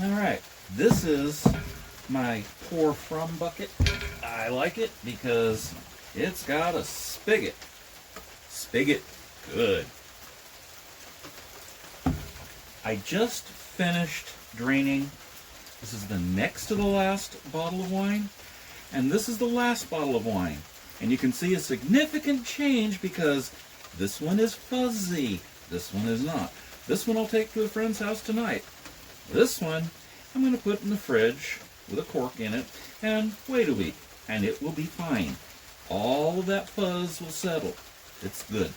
Alright, this is my pour from bucket. I like it because it's got a spigot. Spigot good. I just finished draining. This is the next to the last bottle of wine, and this is the last bottle of wine. And you can see a significant change because this one is fuzzy. This one is not. This one I'll take to a friend's house tonight. This one I'm going to put in the fridge with a cork in it and wait a week, and it will be fine. All of that fuzz will settle. It's good.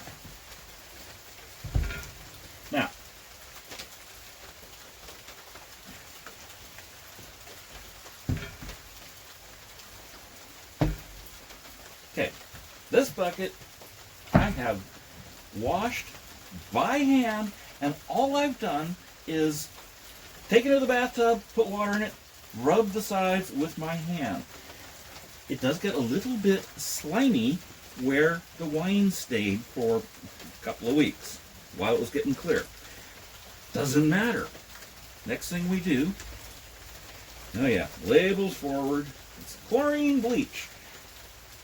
Now, okay, this bucket I have washed by hand, and all I've done is take it to the bathtub, put water in it, rub the sides with my hand. It does get a little bit slimy where the wine stayed for a couple of weeks while it was getting clear. Doesn't matter. Next thing we do, oh yeah, labels forward. It's chlorine bleach.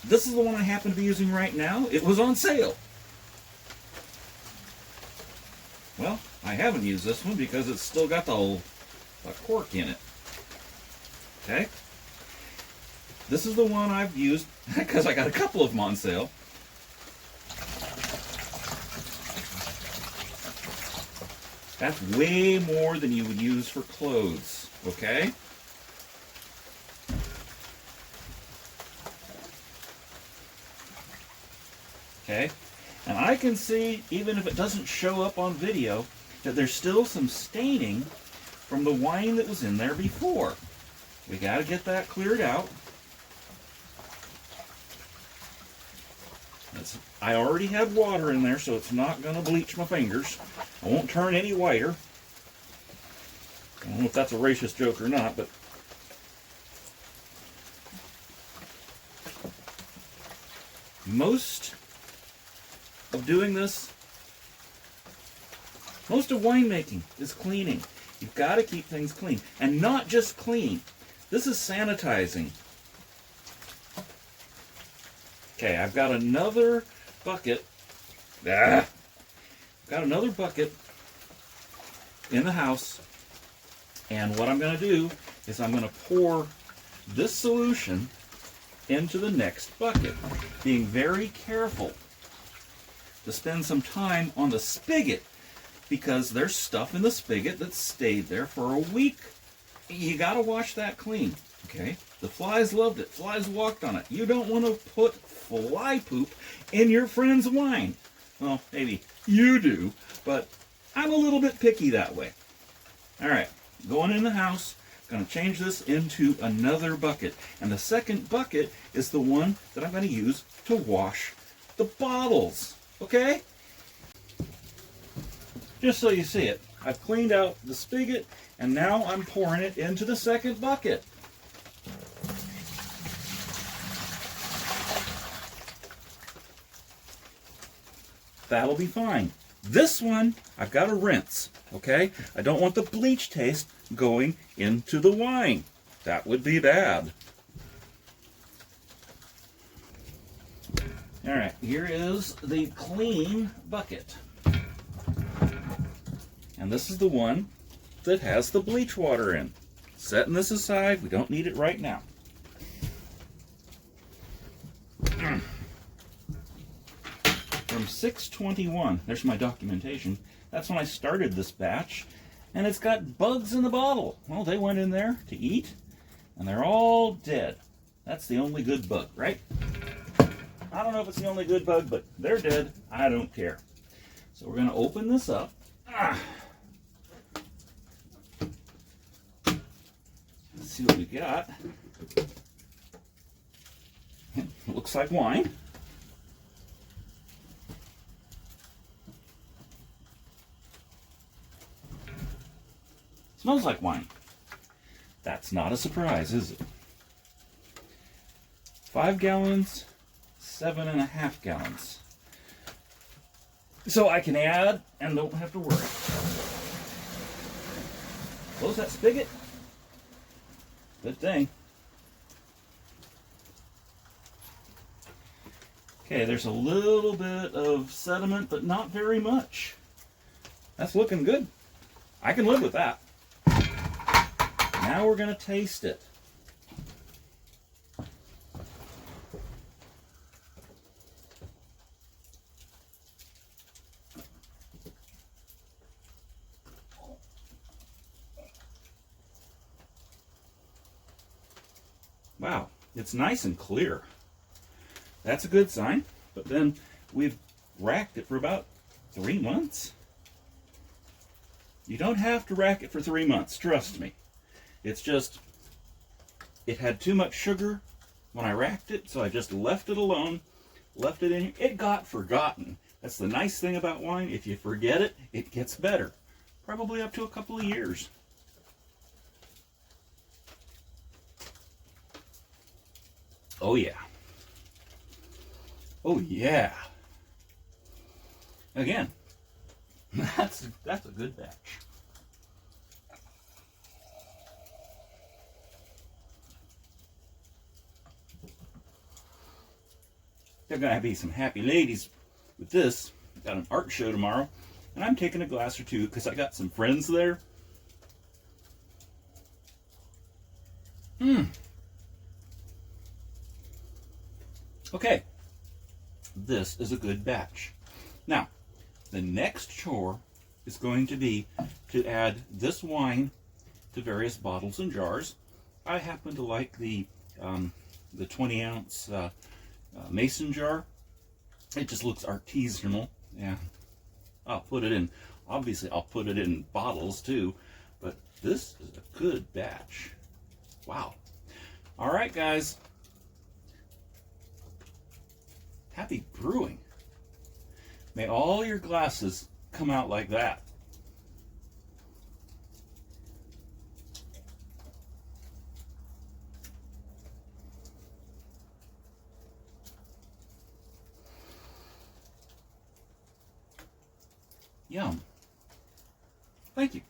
This is the one I happen to be using right now. It was on sale. Well, I haven't used this one because it's still got the cork in it. Okay? This is the one I've used because I got a couple of them on sale. That's way more than you would use for clothes, okay? Okay? And I can see, even if it doesn't show up on video, that there's still some staining from the wine that was in there before. We got to get that cleared out. I already had water in there, so it's not going to bleach my fingers. I won't turn any whiter. I don't know if that's a racist joke or not, but most of doing this, most of winemaking is cleaning. You've got to keep things clean. And not just clean. This is sanitizing. Okay, I've got another bucket. Got another bucket in the house. And what I'm going to do is I'm going to pour this solution into the next bucket, being very careful to spend some time on the spigot because there's stuff in the spigot that stayed there for a week. You got to wash that clean, okay? The flies loved it. Flies walked on it. You don't want to put fly poop in your friend's wine. Well, maybe you do, but I'm a little bit picky that way. All right, going in the house, going to change this into another bucket. And the second bucket is the one that I'm going to use to wash the bottles, okay? Just so you see it, I've cleaned out the spigot, and now I'm pouring it into the second bucket. That'll be fine. This one, I've got to rinse, okay? I don't want the bleach taste going into the wine. That would be bad. All right, here is the clean bucket. And this is the one that has the bleach water in. Setting this aside, we don't need it right now. From 6/21, there's my documentation. That's when I started this batch, and it's got bugs in the bottle. Well, they went in there to eat, and they're all dead. That's the only good bug, right? I don't know if it's the only good bug, but they're dead. I don't care. So we're going to open this up. Let's see what we got. Looks like wine. Smells like wine. That's not a surprise, is it? 5 gallons, 7.5 gallons. So I can add and don't have to worry. Close that spigot. Good thing. Okay, there's a little bit of sediment, but not very much. That's looking good. I can live with that. Now we're going to taste it. Wow, it's nice and clear. That's a good sign. But then we've racked it for about 3 months. You don't have to rack it for 3 months, trust me. It's just, it had too much sugar when I racked it, so I just left it alone, left it in here. It got forgotten. That's the nice thing about wine. If you forget it, it gets better. Probably up to a couple of years. Oh yeah. Oh yeah. Again, that's a good batch. There are going to be some happy ladies with this. I've got an art show tomorrow, and I'm taking a glass or two because I got some friends there. Okay, this is a good batch. Now, the next chore is going to be to add this wine to various bottles and jars. I happen to like the 20-ounce mason jar. It just looks artisanal. Yeah, I'll put it in. Obviously, I'll put it in bottles too. But this is a good batch. Wow. All right, guys. Happy brewing. May all your glasses come out like that. Yum. Thank you.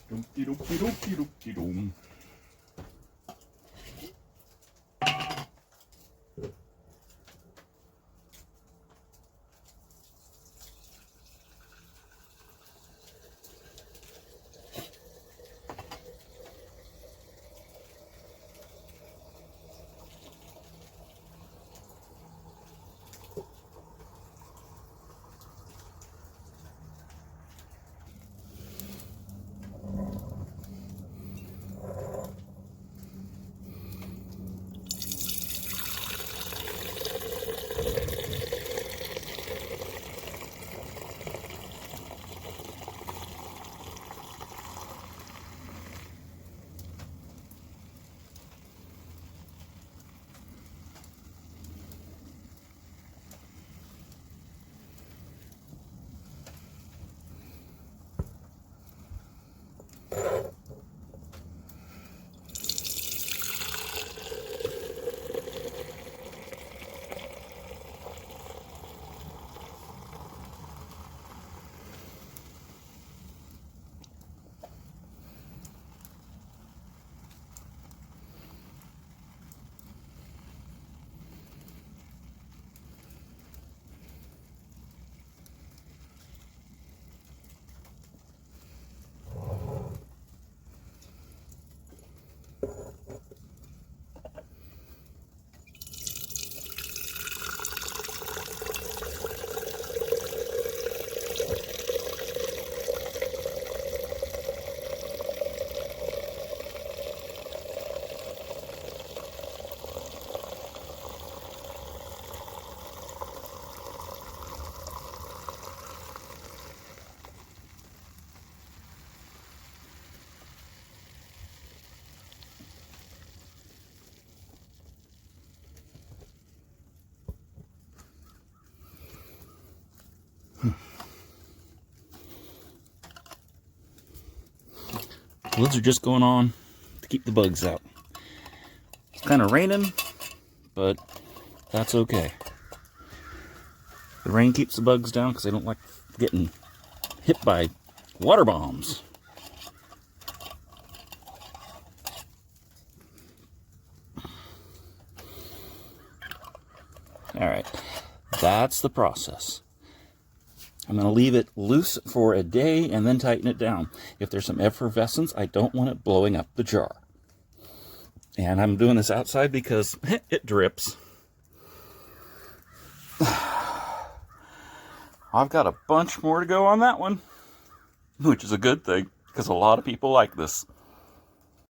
Dum-de-dum-de-dum-de-dum-de-dum. Lids are just going on to keep the bugs out. It's kind of raining, but that's okay. The rain keeps the bugs down because they don't like getting hit by water bombs. All right, that's the process. I'm going to leave it loose for a day and then tighten it down. If there's some effervescence, I don't want it blowing up the jar. And I'm doing this outside because it drips. I've got a bunch more to go on that one, which is a good thing because a lot of people like this.